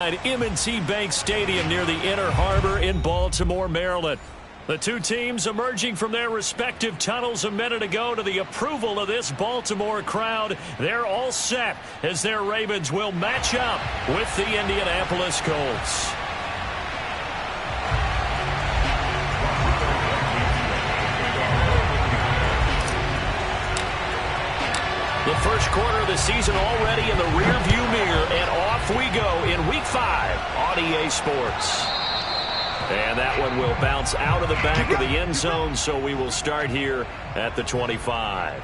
M&T Bank Stadium near the Inner Harbor in Baltimore, Maryland. The two teams emerging from their respective tunnels a minute ago to the approval of this Baltimore crowd. They're all set as their Ravens will match up with the Indianapolis Colts. The first quarter of the season already in the rearview mirror, and off we go in Week 5 on EA Sports. And that one will bounce out of the back of the end zone, so we will start here at the 25.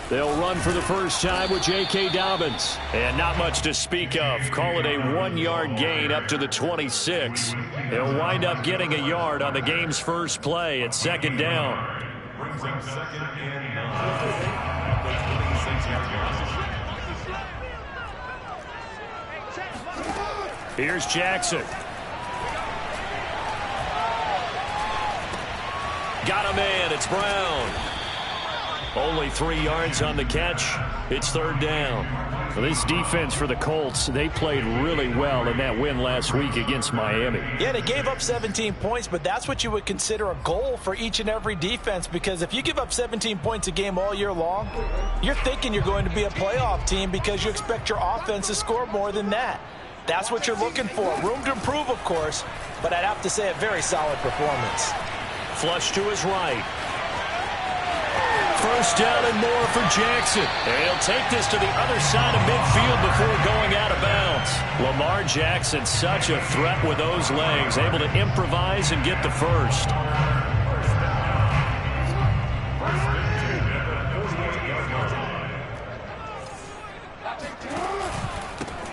They'll run for the first time with J.K. Dobbins. And not much to speak of. Call it a 1-yard gain up to the 26. He'll wind up getting a yard on the game's first play at second down. Here's Jackson. Got a man. It's Brown. Only 3 yards on the catch. It's third down. Well, this defense for the Colts, they played really well in that win last week against Miami. Yeah, they gave up 17 points, but that's what you would consider a goal for each and every defense, because if you give up 17 points a game all year long, you're thinking you're going to be a playoff team because you expect your offense to score more than that. That's what you're looking for. Room to improve, of course, but I'd have to say a very solid performance. Flush to his right. First down and more for Jackson. And he'll take this to the other side of midfield before going out of bounds. Lamar Jackson, such a threat with those legs, able to improvise and get the first.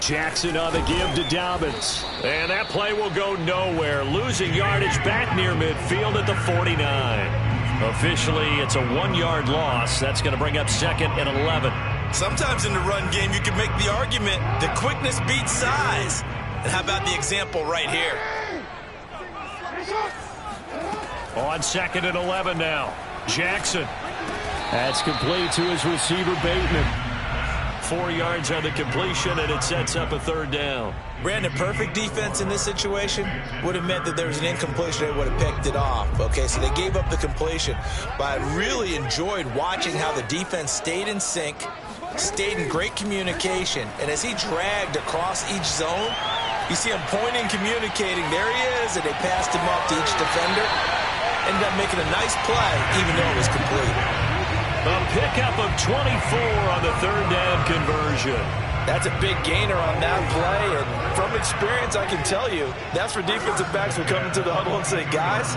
Jackson on the give to Dobbins. And that play will go nowhere. Losing yardage back near midfield at the 49. Officially, it's a 1-yard loss. That's going to bring up second and 11. Sometimes in the run game, you can make the argument that quickness beats size. And how about the example right here? On second and 11 now. Jackson. That's complete to his receiver, Bateman. 4 yards on the completion, and it sets up a third down. Brandon, perfect defense in this situation would have meant that there was an incompletion. They would have picked it off. Okay, so they gave up the completion. But I really enjoyed watching how the defense stayed in sync, stayed in great communication. And as he dragged across each zone, you see him pointing, communicating. There he is, and they passed him up to each defender. Ended up making a nice play, even though it was complete. A pickup of 24 on the third down conversion. That's a big gainer on that play, and from experience, I can tell you, that's where defensive backs will come into the huddle and say, guys,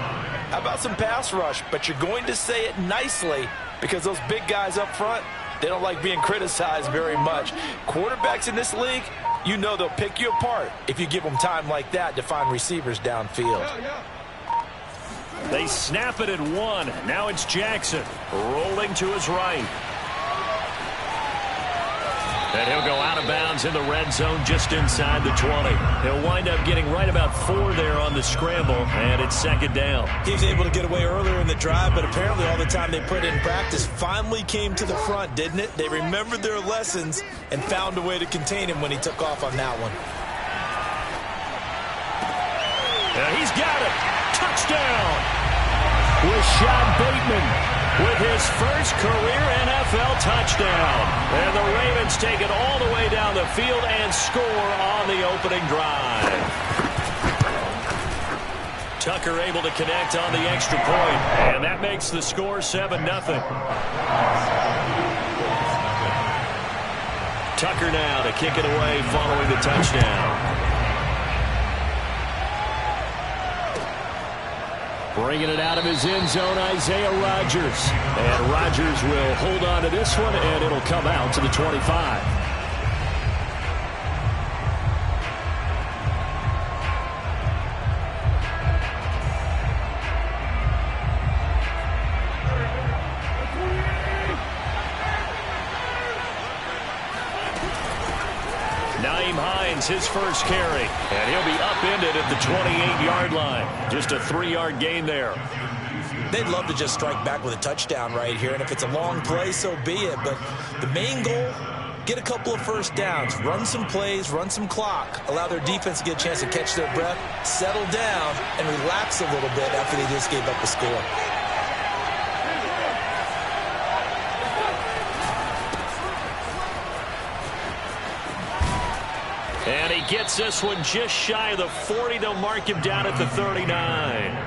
how about some pass rush? But you're going to say it nicely because those big guys up front, they don't like being criticized very much. Quarterbacks in this league, you know they'll pick you apart if you give them time like that to find receivers downfield. They snap it at 1. Now it's Jackson rolling to his right. And he'll go out of bounds in the red zone just inside the 20. He'll wind up getting right about 4 there on the scramble, and it's second down. He was able to get away earlier in the drive, but apparently all the time they put in practice finally came to the front, didn't it? They remembered their lessons and found a way to contain him when he took off on that one. And he's got it. Touchdown. Rashad Bateman with his first career NFL touchdown. And the Ravens take it all the way down the field and score on the opening drive. Tucker able to connect on the extra point, and that makes the score 7-0. Tucker now to kick it away following the touchdown. Bringing it out of his end zone, Isaiah Rodgers. And Rodgers will hold on to this one, and it'll come out to the 25. Nyheim Hines, his first carry. And he'll be upended at the 28-yard line. Just a 3-yard gain there. They'd love to just strike back with a touchdown right here, and if it's a long play, so be it. But the main goal, get a couple of first downs, run some plays, run some clock, allow their defense to get a chance to catch their breath, settle down, and relax a little bit after they just gave up a score. And he gets this one just shy of the 40. They'll mark him down at the 39.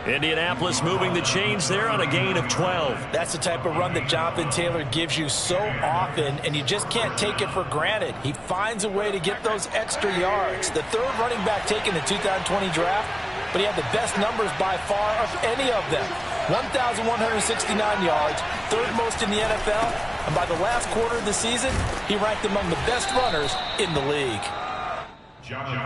Indianapolis moving the chains there on a gain of 12. That's the type of run that Jonathan Taylor gives you so often, and you just can't take it for granted. He finds a way to get those extra yards. The third running back taken in the 2020 draft, but he had the best numbers by far of any of them. 1,169 yards, third most in the NFL, and by the last quarter of the season, he ranked among the best runners in the league.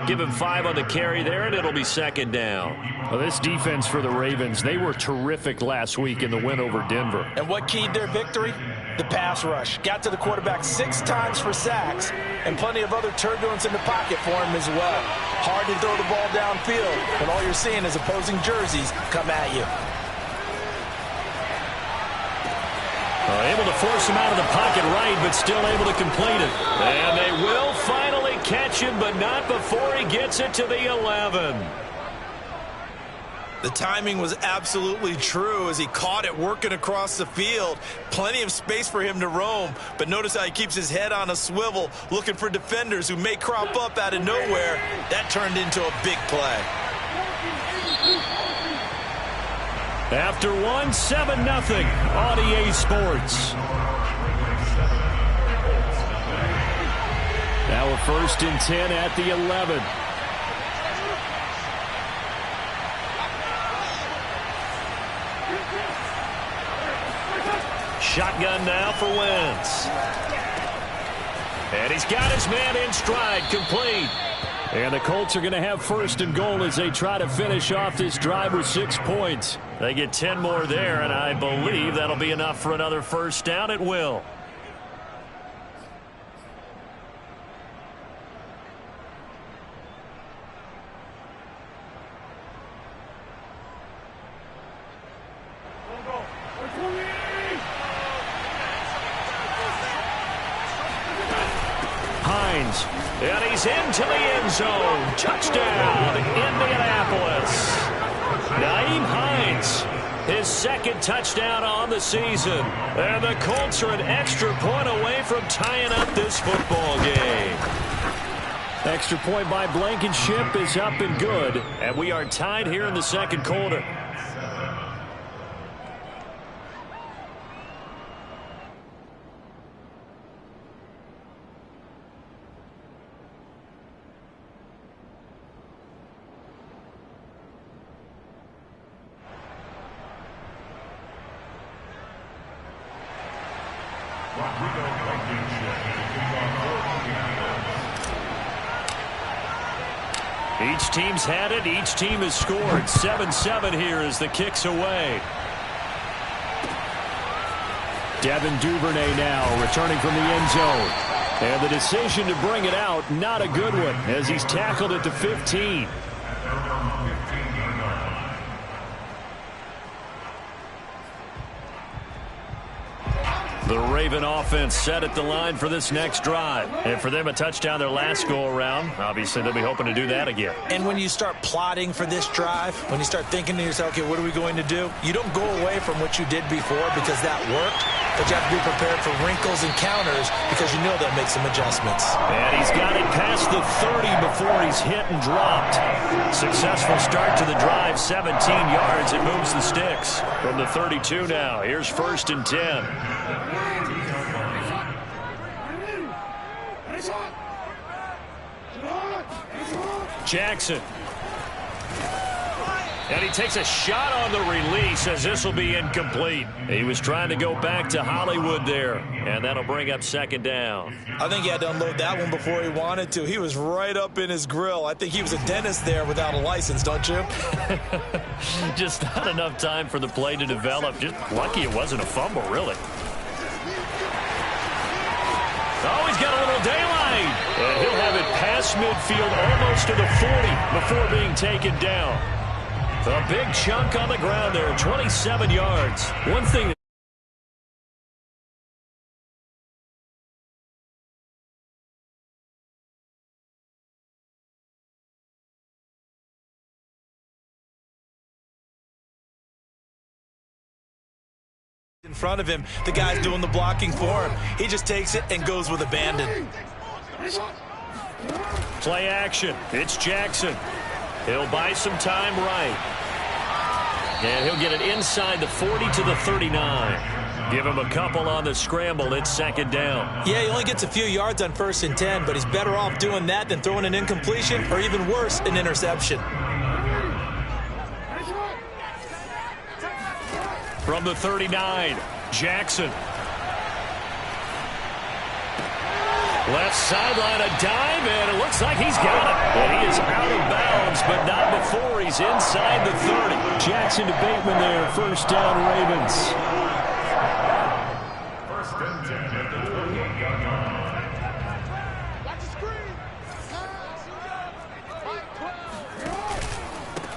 Give him 5 on the carry there, and it'll be second down. Well, this defense for the Ravens, they were terrific last week in the win over Denver. And what keyed their victory? The pass rush. Got to the quarterback 6 times for sacks, and plenty of other turbulence in the pocket for him as well. Hard to throw the ball downfield when all you're seeing is opposing jerseys come at you. Able to force him out of the pocket right, but still able to complete it. And they will finally catch him, but not before he gets it to the 11. The timing was absolutely true as he caught it working across the field. Plenty of space for him to roam, but notice how he keeps his head on a swivel, looking for defenders who may crop up out of nowhere. That turned into a big play. After 1, 7-0 on EA Sports. Now a 1st and 10 at the 11. Shotgun now for Wentz. And he's got his man in stride, complete. And the Colts are going to have 1st and goal as they try to finish off this drive with 6 points. They get 10 more there, and I believe that'll be enough for another first down. It will. Hines, and he's into the end zone. Touchdown, Indianapolis. Nyheim Hines, his 2nd touchdown on the season. And the Colts are an extra point away from tying up this football game. Extra point by Blankenship is up and good. And we are tied here in the 2nd quarter. Each team's had it. Each team has scored. 7-7 here as the kick's away. Devin Duvernay now returning from the end zone. And the decision to bring it out, not a good one, as he's tackled at the 15. The Raven offense set at the line for this next drive. And for them, a touchdown their last go-around. Obviously, they'll be hoping to do that again. And when you start plotting for this drive, when you start thinking to yourself, okay, what are we going to do? You don't go away from what you did before because that worked, but you have to be prepared for wrinkles and counters because you know they'll make some adjustments. And he's got it past the 30 before he's hit and dropped. Successful start to the drive, 17 yards. It moves the sticks from the 32 now. Here's 1st and 10. Jackson. And he takes a shot on the release as this will be incomplete. He was trying to go back to Hollywood there, and that'll bring up 2nd down. I think he had to unload that one before he wanted to. He was right up in his grill. I think he was a dentist there without a license, don't you? Just not enough time for the play to develop. Just lucky it wasn't a fumble, really. Oh, he's got a little daylight line. And he'll have it past midfield, almost to the 40 before being taken down. A big chunk on the ground there, 27 yards. One thing in front of him, the guy's doing the blocking for him. He just takes it and goes with abandon. play action. It's Jackson. He'll buy some time right. And he'll get it inside the 40 to the 39. Give him a couple on the scramble. It's second down. Yeah, he only gets a few yards on 1st and 10, but he's better off doing that than throwing an incompletion or even worse, an interception. From the 39, Jackson. Left sideline, a dive, and it looks like he's got it. And he is out of bounds, but not before he's inside the 30. Jackson to Bateman there, first down, Ravens. First and 10 at the 21-yard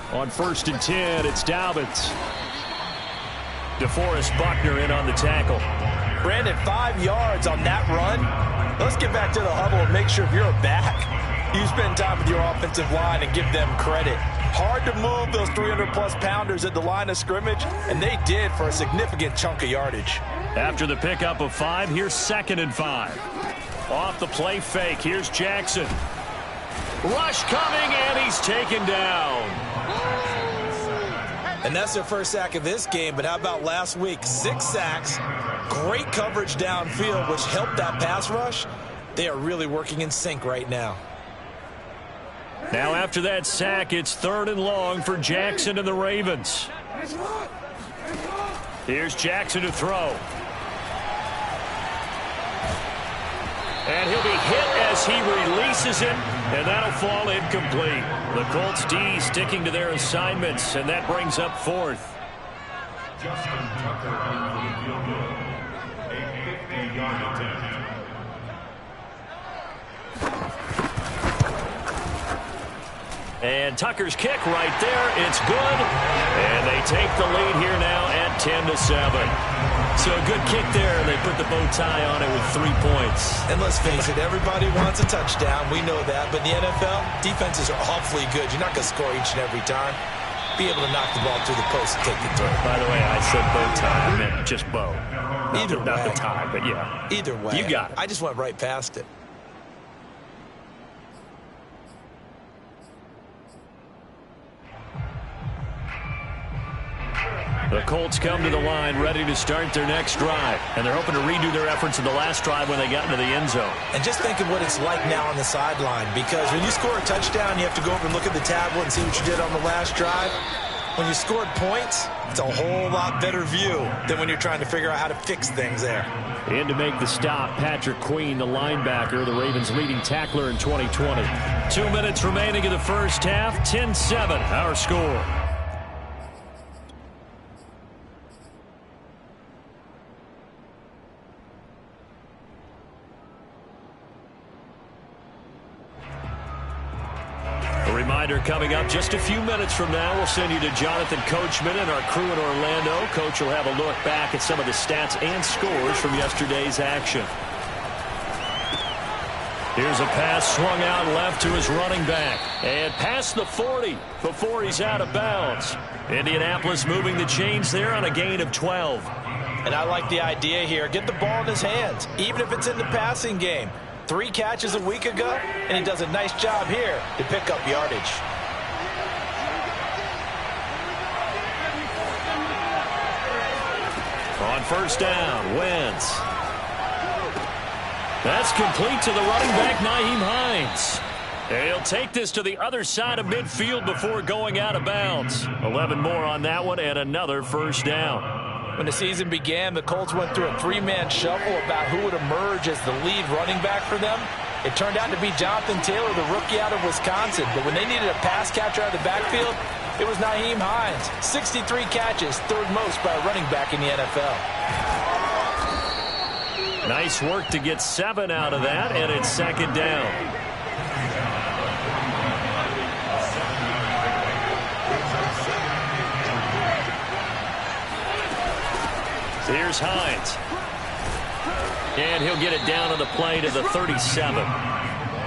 line. On 1st and 10, it's Dobbins. DeForest Buckner in on the tackle. Brandon, 5 yards on that run. Let's get back to the huddle and make sure if you're a back, you spend time with your offensive line and give them credit. Hard to move those 300-plus pounders at the line of scrimmage, and they did for a significant chunk of yardage. After the pickup of 5, here's 2nd and 5. Off the play fake, here's Jackson. Rush coming, and he's taken down. And that's their first sack of this game, but how about last week? 6 sacks, great coverage downfield, which helped that pass rush. They are really working in sync right now. Now after that sack, it's 3rd and long for Jackson and the Ravens. Here's Jackson to throw. And he'll be hit as he releases it, and that'll fall incomplete. The Colts D sticking to their assignments, and that brings up 4th. Justin Tucker in for the field goal. A 50-yard attempt. And Tucker's kick right there. It's good. And they take the lead here now at 10-7. So a good kick there. They put the bow tie on it with 3 points. And let's face it, everybody wants a touchdown. We know that. But in the NFL, defenses are awfully good. You're not going to score each and every time. Be able to knock the ball through the post and take the throw. By the way, I said bow tie. I meant just bow. Either way. Not the tie, but yeah. Either way. You got it. I just went right past it. The Colts come to the line ready to start their next drive. And they're hoping to redo their efforts in the last drive when they got into the end zone. And just think of what it's like now on the sideline, because when you score a touchdown, you have to go over and look at the tablet and see what you did on the last drive. When you scored points, it's a whole lot better view than when you're trying to figure out how to fix things there. And to make the stop, Patrick Queen, the linebacker, the Ravens' leading tackler in 2020. 2 minutes remaining in the first half, 10-7, our score. Reminder coming up just a few minutes from now. We'll send you to Jonathan Coachman and our crew in Orlando. Coach will have a look back at some of the stats and scores from yesterday's action. Here's a pass swung out left to his running back. And past the 40 before he's out of bounds. Indianapolis moving the chains there on a gain of 12. And I like the idea here. Get the ball in his hands, even if it's in the passing game. 3 catches a week ago, and he does a nice job here to pick up yardage. On first down, Wentz. That's complete to the running back, Nyheim Hines. He'll take this to the other side of midfield before going out of bounds. 11 more on that one, and another first down. When the season began, the Colts went through a 3-man shuffle about who would emerge as the lead running back for them. It turned out to be Jonathan Taylor, the rookie out of Wisconsin. But when they needed a pass catcher out of the backfield, it was Nyheim Hines. 63 catches, 3rd most by a running back in the NFL. Nice work to get 7 out of that, and it's second down. Here's Hines. And he'll get it down on the play to the 37.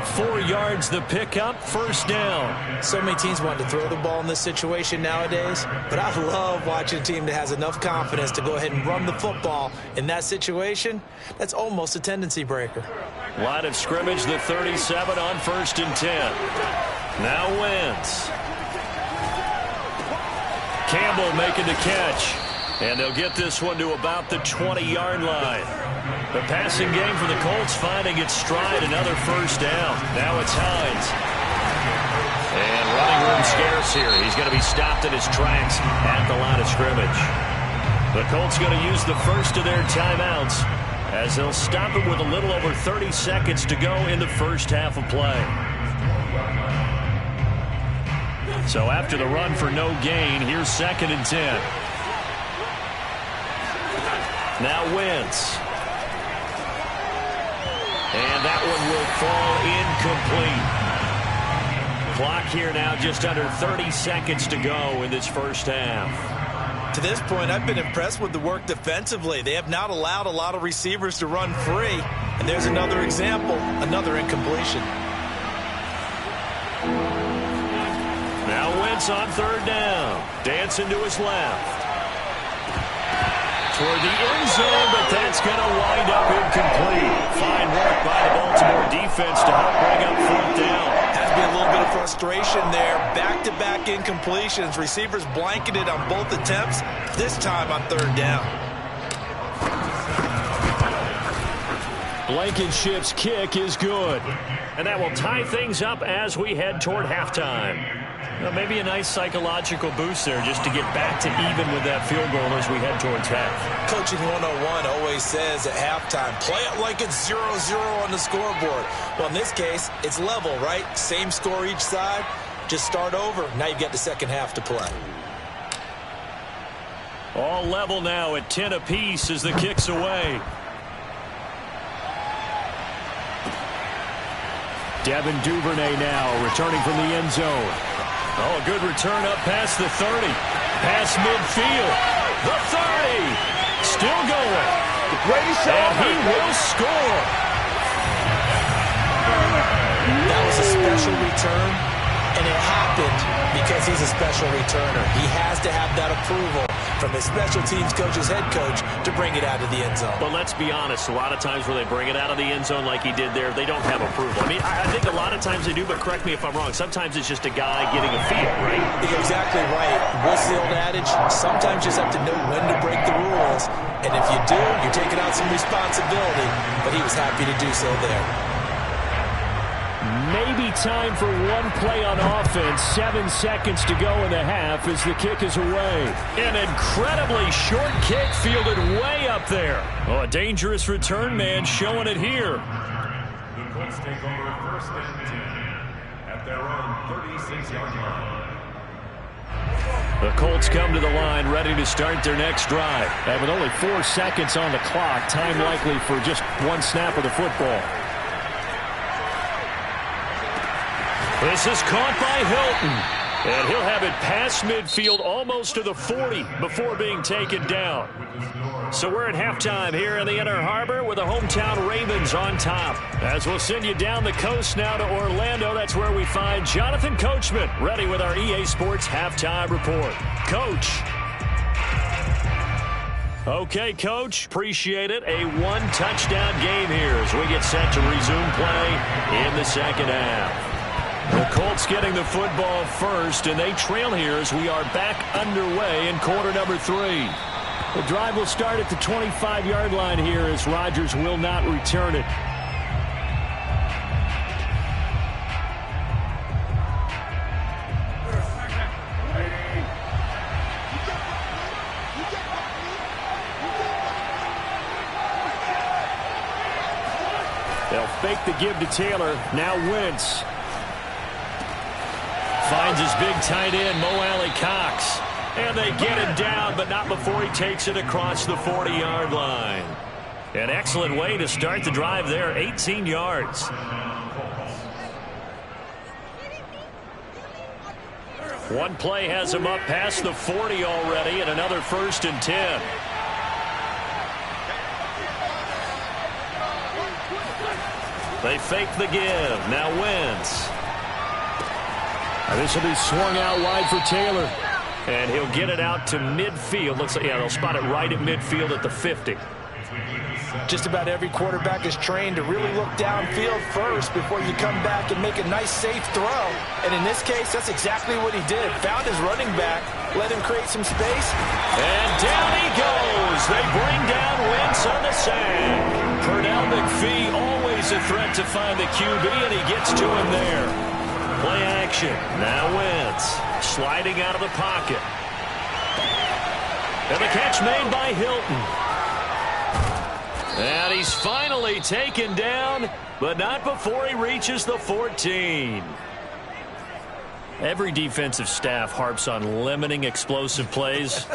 4 yards the pickup, first down. So many teams want to throw the ball in this situation nowadays, but I love watching a team that has enough confidence to go ahead and run the football in that situation. That's almost a tendency breaker. Line of scrimmage, the 37 on 1st and 10. Now Wentz. Campbell making the catch. And they'll get this one to about the 20-yard line. The passing game for the Colts finding its stride, another first down. Now it's Hines. And running room scarce here. He's going to be stopped in his tracks at the line of scrimmage. The Colts going to use the first of their timeouts as they'll stop it with a little over 30 seconds to go in the first half of play. So after the run for no gain, here's 2nd and 10. Now Wentz. And that one will fall incomplete. Clock here now just under 30 seconds to go in this first half. To this point, I've been impressed with the work defensively. They have not allowed a lot of receivers to run free. And there's another example, another incompletion. Now Wentz on 3rd down. Dancing to his left. Toward the end zone, but that's going to wind up incomplete. Fine work by the Baltimore defense to help bring up 4th down. Has to be a little bit of frustration there. Back-to-back incompletions. Receivers blanketed on both attempts, this time on 3rd down. Blankenship's kick is good. And that will tie things up as we head toward halftime. Well, maybe a nice psychological boost there just to get back to even with that field goal as we head towards half. Coaching 101 always says at halftime, play it like it's 0-0 on the scoreboard. Well, in this case, it's level, right? Same score each side. Just start over. Now you've got the second half to play. All level now at 10 apiece as the kick's away. Devin Duvernay now returning from the end zone. Oh, a good return up past the 30. Past midfield. The 30. Still going. And he will score. That was a special return, and it happened because he's a special returner. He has to have that approval from his special teams coach's head coach to bring it out of the end zone. But let's be honest, a lot of times when they bring it out of the end zone like he did there, they don't have approval. I mean, I think a lot of times they do, but correct me if I'm wrong. Sometimes it's just a guy getting a feel, right? You're exactly right. What's the old adage? Sometimes you just have to know when to break the rules. And if you do, you're taking out some responsibility. But he was happy to do so there. Maybe time for one play on offense. 7 seconds to go in the half as the kick is away. An incredibly short kick fielded way up there. Oh, a dangerous return man showing it here. The Colts take over 1st and 10 at their own 36-yard line. The Colts come to the line ready to start their next drive. And with only 4 seconds on the clock, time likely for just one snap of the football. This is caught by Hilton. And he'll have it past midfield almost to the 40 before being taken down. So we're at halftime here in the Inner Harbor with the hometown Ravens on top. As we'll send you down the coast now to Orlando, that's where we find Jonathan Coachman ready with our EA Sports Halftime Report. Coach. Okay, Coach. Appreciate it. A one-touchdown game here as we get set to resume play in the second half. The Colts getting the football first, and they trail here as we are back underway in quarter number 3. The drive will start at the 25-yard line here as Rodgers will not return it. They'll fake the give to Taylor. Now Wentz. Finds his big tight end, Mo Alley-Cox. And they get him down, but not before he takes it across the 40-yard line. An excellent way to start the drive there, 18 yards. One play has him up past the 40 already, and another 1st and 10. They fake the give. Now Wentz. This will be swung out wide for Taylor. And he'll get it out to midfield. Looks like, yeah, they'll spot it right at midfield at the 50. Just about every quarterback is trained to really look downfield first before you come back and make a nice, safe throw. And in this case, that's exactly what he did. Found his running back, let him create some space. And down he goes. They bring down Wentz on the sack. Pernell McPhee, always a threat to find the QB, and he gets to him there. Play action. Now Wentz sliding out of the pocket. And the catch made by Hilton. And he's finally taken down, but not before he reaches the 14. Every defensive staff harps on limiting explosive plays.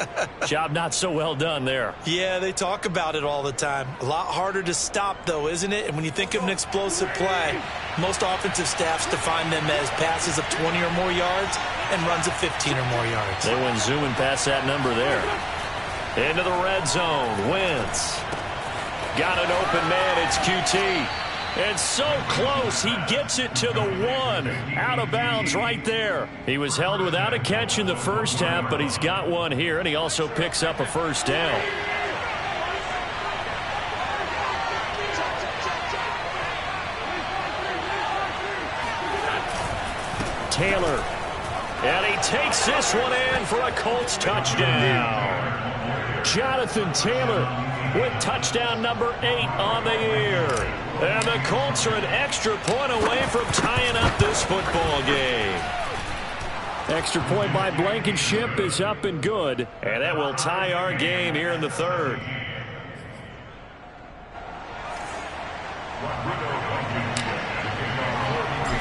Job not so well done there. Yeah, they talk about it all the time. A lot harder to stop, though, isn't it? And when you think of an explosive play, most offensive staffs define them as passes of 20 or more yards and runs of 15 or more yards. They went zooming past that number there. Into the red zone. Wentz. Got an open man. It's QT. And so close. He gets it to the 1. Out of bounds right there. He was held without a catch in the first half, but he's got one here, and he also picks up a first down. Taylor. And he takes this one in for a Colts touchdown. Jonathan Taylor with touchdown number 8 on the year. And the Colts are an extra point away from tying up this football game. Extra point by Blankenship is up and good. And that will tie our game here in the 3rd.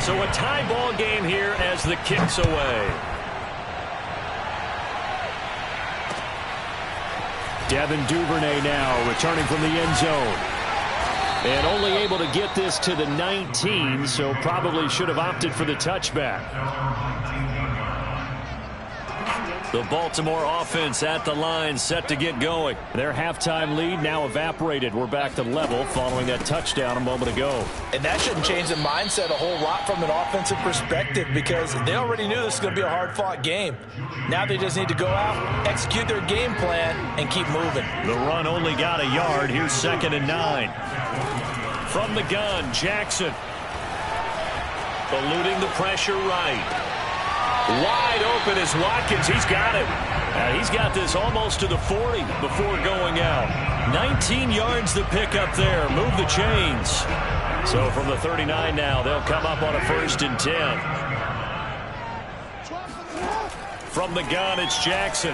So a tie ball game here as the kick's away. Devin Duvernay now returning from the end zone. And only able to get this to the 19, so probably should have opted for the touchback. The Baltimore offense at the line, set to get going. Their halftime lead now evaporated. We're back to level following that touchdown a moment ago. And that shouldn't change the mindset a whole lot from an offensive perspective, because they already knew this was going to be a hard-fought game. Now they just need to go out, execute their game plan, and keep moving. The run only got a yard. Here's 2nd and 9. From the gun, Jackson. Eluding the pressure right. Wide open is Watkins. He's got it. He's got this almost to the 40 before going out. 19 yards to pick up there. Move the chains. So from the 39 now, they'll come up on a 1st and 10. From the gun, it's Jackson.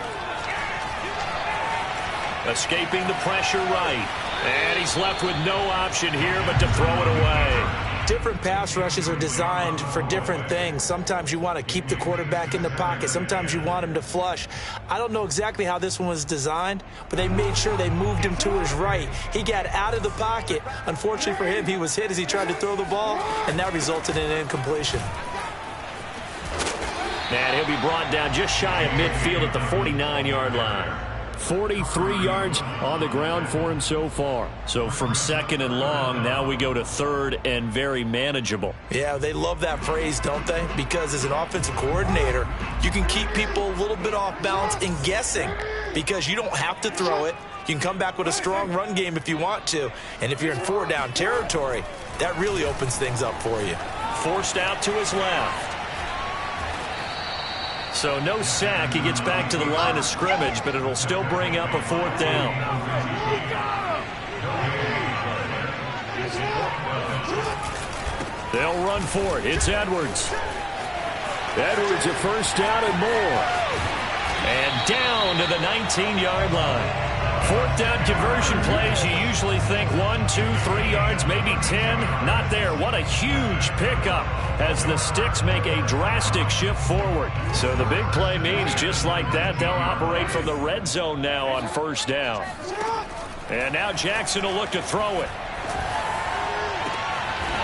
Escaping the pressure right. And he's left with no option here but to throw it away. Different pass rushes are designed for different things. Sometimes you want to keep the quarterback in the pocket. Sometimes you want him to flush. I don't know exactly how this one was designed, but they made sure they moved him to his right. He got out of the pocket. Unfortunately for him, he was hit as he tried to throw the ball, and that resulted in an incompletion. And he'll be brought down just shy of midfield at the 49-yard line. 43 yards on the ground for him so far. So from 2nd and long, now we go to 3rd and very manageable. Yeah, they love that phrase, don't they? Because as an offensive coordinator, you can keep people a little bit off balance and guessing, because you don't have to throw it. You can come back with a strong run game if you want to. And if you're in 4-down territory, that really opens things up for you. Forced out to his left. So no sack. He gets back to the line of scrimmage, but it'll still bring up a 4th down. They'll run for it. It's Edwards. Edwards a 1st down and more. And down to the 19-yard line. 4th down conversion plays, you usually think 1, 2, 3 yards, maybe 10. Not there. What a huge pickup as the Sticks make a drastic shift forward. So the big play means just like that, they'll operate from the red zone now on 1st down. And now Jackson will look to throw it.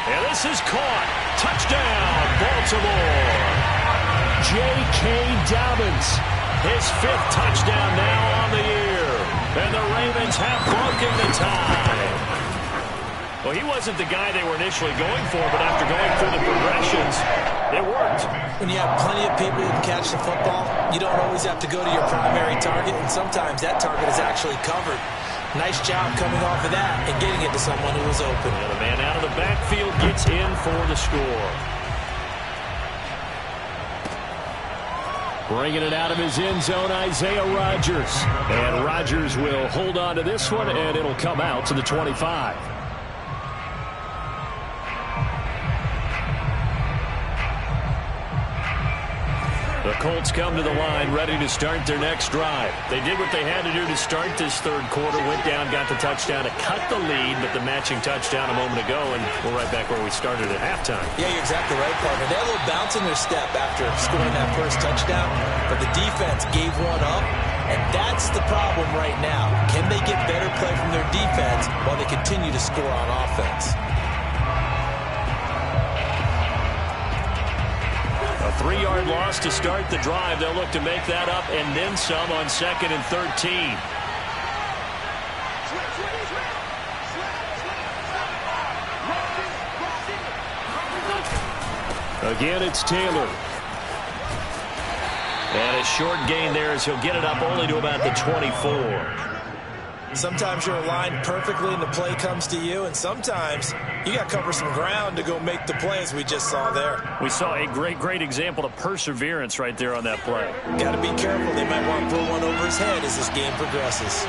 And this is caught. Touchdown, Baltimore. J.K. Dobbins, his 5th touchdown now on the year. And the Ravens have broken the tie. Well, he wasn't the guy they were initially going for, but after going through the progressions, it worked. When you have plenty of people who can catch the football, you don't always have to go to your primary target, and sometimes that target is actually covered. Nice job coming off of that and getting it to someone who was open. And the man out of the backfield gets in for the score. Bringing it out of his end zone, Isaiah Rodgers. And Rodgers will hold on to this one, and it'll come out to the 25. The Colts come to the line ready to start their next drive. They did what they had to do to start this third quarter, went down, got the touchdown to cut the lead, but the matching touchdown a moment ago, and we're right back where we started at halftime. Yeah, you're exactly right, partner. They had a little bounce in their step after scoring that first touchdown, but the defense gave one up, and that's the problem right now. Can they get better play from their defense while they continue to score on offense? A 3-yard loss to start the drive. They'll look to make that up and then some on 2nd and 13. Again, it's Taylor. And a short gain there as he'll get it up only to about the 24. Sometimes you're aligned perfectly and the play comes to you, and sometimes you got to cover some ground to go make the play, as we just saw there. We saw a great example of perseverance right there on that play. Got to be careful. They might want to throw one over his head as this game progresses.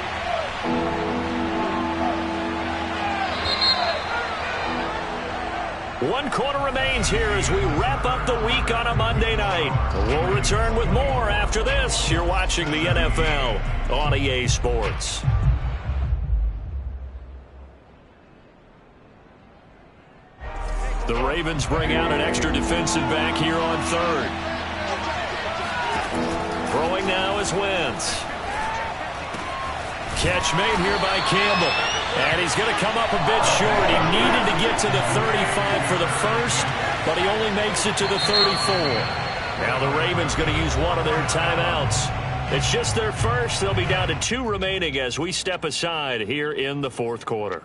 One quarter remains here as we wrap up the week on a Monday night. We'll return with more after this. You're watching the NFL on EA Sports. The Ravens bring out an extra defensive back here on 3rd. Throwing now is Wentz. Catch made here by Campbell. And he's going to come up a bit short. He needed to get to the 35 for the first, but he only makes it to the 34. Now the Ravens going to use one of their timeouts. It's just their first. They'll be down to 2 remaining as we step aside here in the 4th quarter.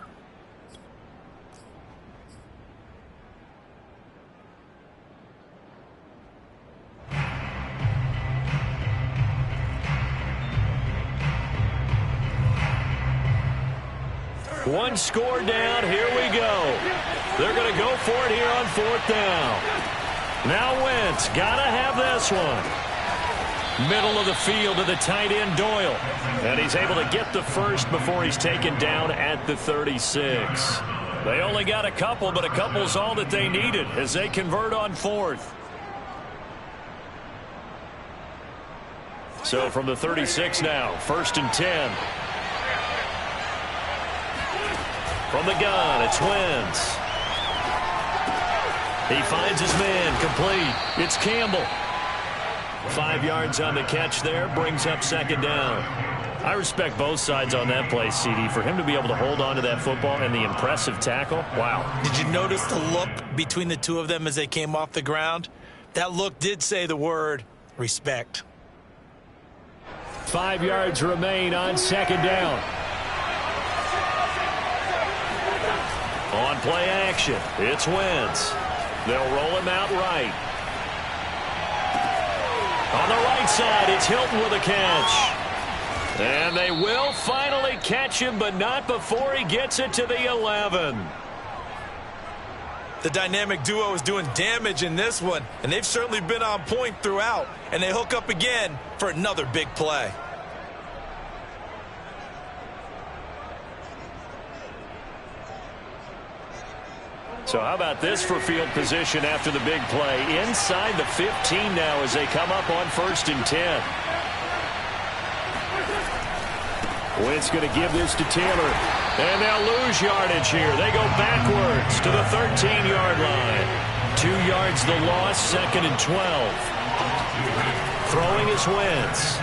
One score down. Here we go. They're going to go for it here on 4th down. Now Wentz got to have this one. Middle of the field to the tight end Doyle. And he's able to get the first before he's taken down at the 36. They only got a couple, but a couple's all that they needed as they convert on 4th. So from the 36 now, 1st and 10. From the gun, it's Wentz. He finds his man, complete. It's Campbell. 5 yards on the catch there, brings up 2nd down. I respect both sides on that play, CD. For him to be able to hold on to that football and the impressive tackle, wow. Did you notice the look between the two of them as they came off the ground? That look did say the word respect. 5 yards remain on 2nd down. On play action, it's Wentz. They'll roll him out right. On the right side, it's Hilton with a catch. And they will finally catch him, but not before he gets it to the 11. The dynamic duo is doing damage in this one, and they've certainly been on point throughout. And they hook up again for another big play. So how about this for field position after the big play? Inside the 15 now as they come up on 1st and 10. Wentz going to give this to Taylor. And they'll lose yardage here. They go backwards to the 13-yard line. 2 yards the loss, 2nd and 12. Throwing is Wentz.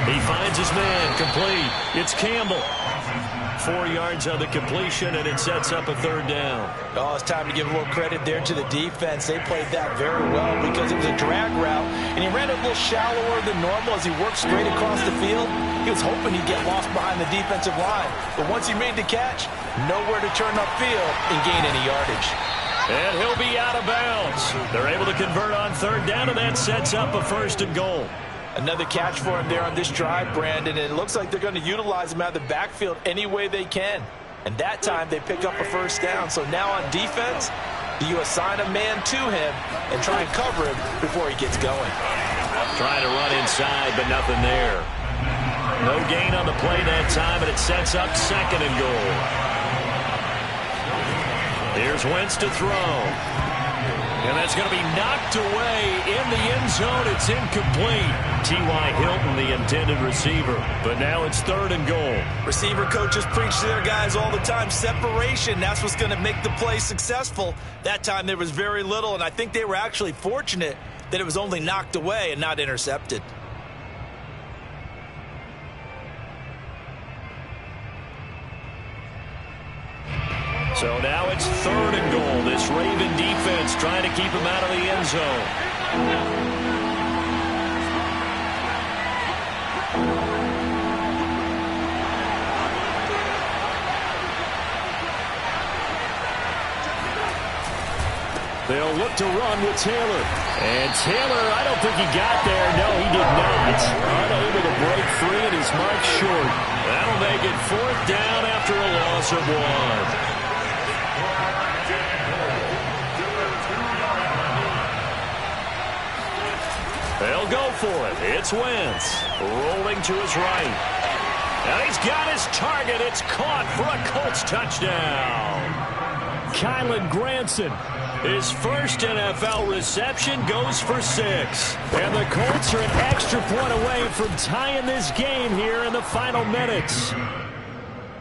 He finds his man, complete. It's Campbell. 4 yards on the completion, and it sets up a third down. Oh, it's time to give a little credit there to the defense. They played that very well because it was a drag route, and he ran a little shallower than normal as he worked straight across the field. He was hoping he'd get lost behind the defensive line, but once he made the catch, nowhere to turn upfield and gain any yardage. And he'll be out of bounds. They're able to convert on third down, and that sets up a 1st and goal. Another catch for him there on this drive, Brandon, and it looks like they're going to utilize him out of the backfield any way they can. And that time they pick up a 1st down. So now on defense, you assign a man to him and try and cover him before he gets going. Trying to run inside, but nothing there. No gain on the play that time, and it sets up 2nd and goal. Here's Wentz to throw. And that's going to be knocked away in the end zone. It's incomplete. T.Y. Hilton, the intended receiver. But now it's 3rd and goal. Receiver coaches preach to their guys all the time. Separation, that's what's going to make the play successful. That time there was very little, and I think they were actually fortunate that it was only knocked away and not intercepted. So now it's 3rd and goal. This Raven defense trying to keep him out of the end zone. They'll look to run with Taylor. And Taylor, I don't think he got there. No, he did not. Unable to break free, and he's marked short. That'll make it 4th down after a loss of 1. They'll go for it. It's Wentz rolling to his right. And he's got his target. It's caught for a Colts touchdown. Kylen Granson, his first NFL reception, goes for 6. And the Colts are an extra point away from tying this game here in the final minutes.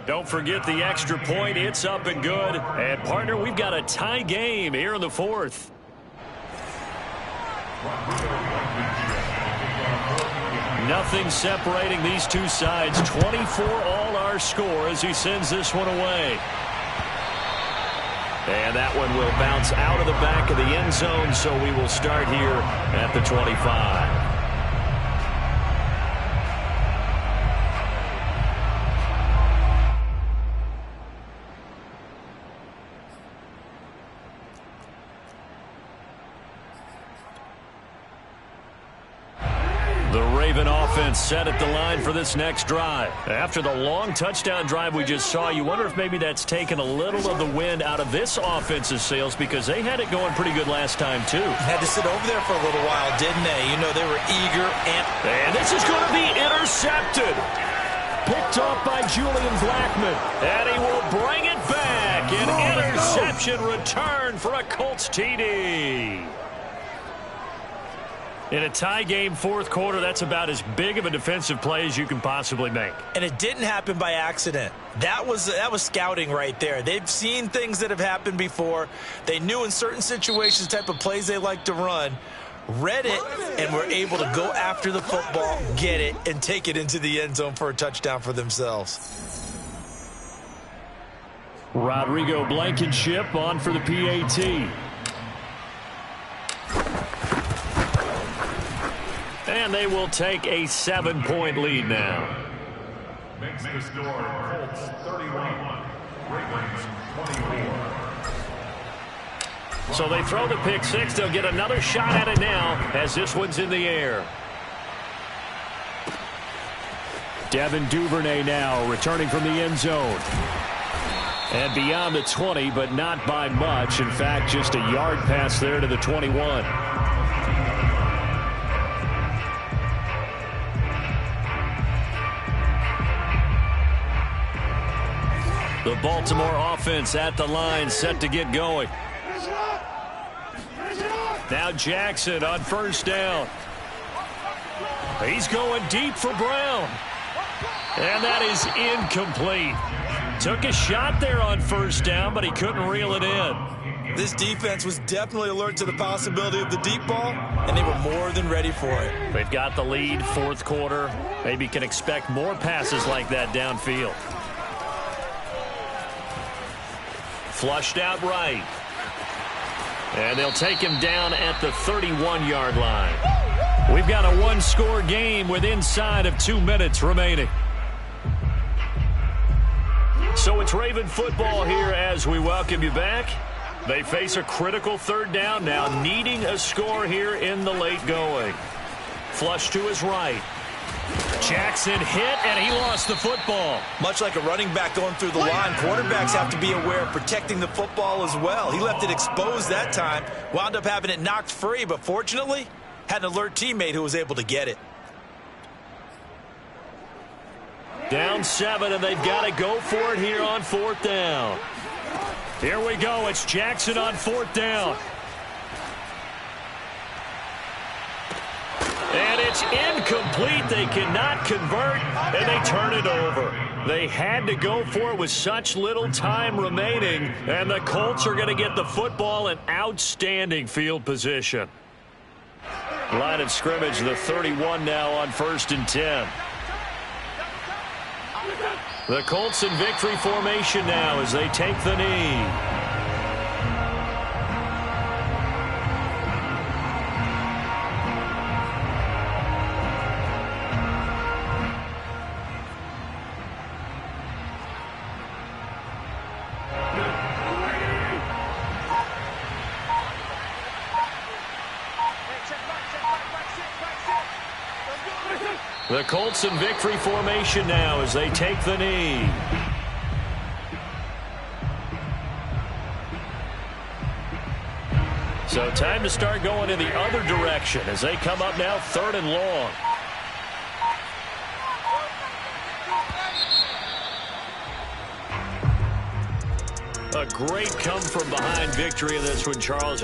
Don't forget the extra point. It's up and good. And, partner, we've got a tie game here in the 4th. Nothing separating these two sides. 24 all our score as he sends this one away. And that one will bounce out of the back of the end zone, so we will start here at the 25. Set at the line for this next drive. After the long touchdown drive we just saw, you wonder if maybe that's taken a little of the wind out of this offense's sails, because they had it going pretty good last time too. Had to sit over there for a little while, didn't they? You know, they were eager. And this is going to be intercepted. Picked off by Julian Blackmon. And he will bring it back. An interception return for a Colts TD. In a tie game, 4th quarter, that's about as big of a defensive play as you can possibly make. And it didn't happen by accident. That was scouting right there. They've seen things that have happened before. They knew in certain situations the type of plays they like to run, read it, and were able to go after the football, get it, and take it into the end zone for a touchdown for themselves. Rodrigo Blankenship on for the PAT. And they will take a 7-point lead now. Makes the score Colts 31, Ravens 24. So they throw the pick 6. They'll get another shot at it now as this one's in the air. Devin Duvernay now returning from the end zone. And beyond the 20, but not by much. In fact, just a yard pass there to the 21. The Baltimore offense at the line, set to get going. Now Jackson on 1st down. He's going deep for Brown. And that is incomplete. Took a shot there on first down, but he couldn't reel it in. This defense was definitely alert to the possibility of the deep ball, and they were more than ready for it. They've got the lead, fourth quarter. Maybe can expect more passes like that downfield. Flushed out right. And they'll take him down at the 31-yard line. We've got a one-score game with inside of 2 minutes remaining. So it's Raven football here as we welcome you back. They face a critical third down now, needing a score here in the late going. Flush to his right. Jackson hit, and he lost the football. Much like a running back going through the line, quarterbacks have to be aware of protecting the football as well. He left it exposed that time, wound up having it knocked free, but fortunately, had an alert teammate who was able to get it. Down 7, and they've got to go for it here on fourth down. Here we go. It's Jackson on fourth down. And it's incomplete. They cannot convert, and they turn it over. They had to go for it with such little time remaining, and the Colts are going to get the football in outstanding field position. Line of scrimmage, the 31 now on 1st and 10. The Colts in victory formation now as they take the knee. The Colts in victory formation now as they take the knee. So time to start going in the other direction as they come up now 3rd and long. A great come-from-behind victory in this one, Charles.